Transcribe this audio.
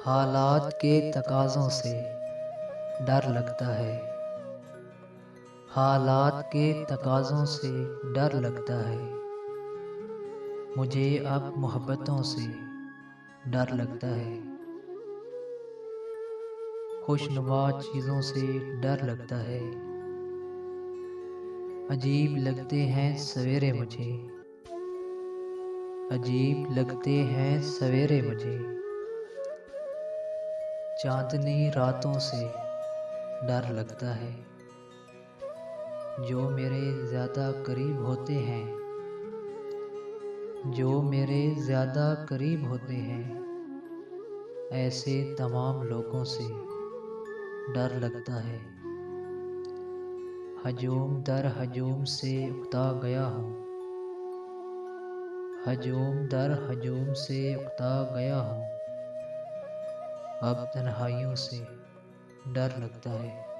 हालात के तकाज़ों से डर लगता है। हालात के तकाज़ों से डर लगता है। मुझे अब मोहब्बतों से डर लगता है। खुशनुमा चीज़ों से डर लगता है। अजीब लगते हैं सवेरे मुझे। अजीब लगते हैं सवेरे मुझे। चांदनी रातों से डर लगता है। जो मेरे ज़्यादा करीब होते हैं, जो मेरे ज़्यादा करीब होते हैं, ऐसे तमाम लोगों से डर लगता है। हजूम दर हजूम से उकता गया हूँ। हजूम दर हजूम से उकता गया हूँ। अब तन्हाइयों से डर लगता है।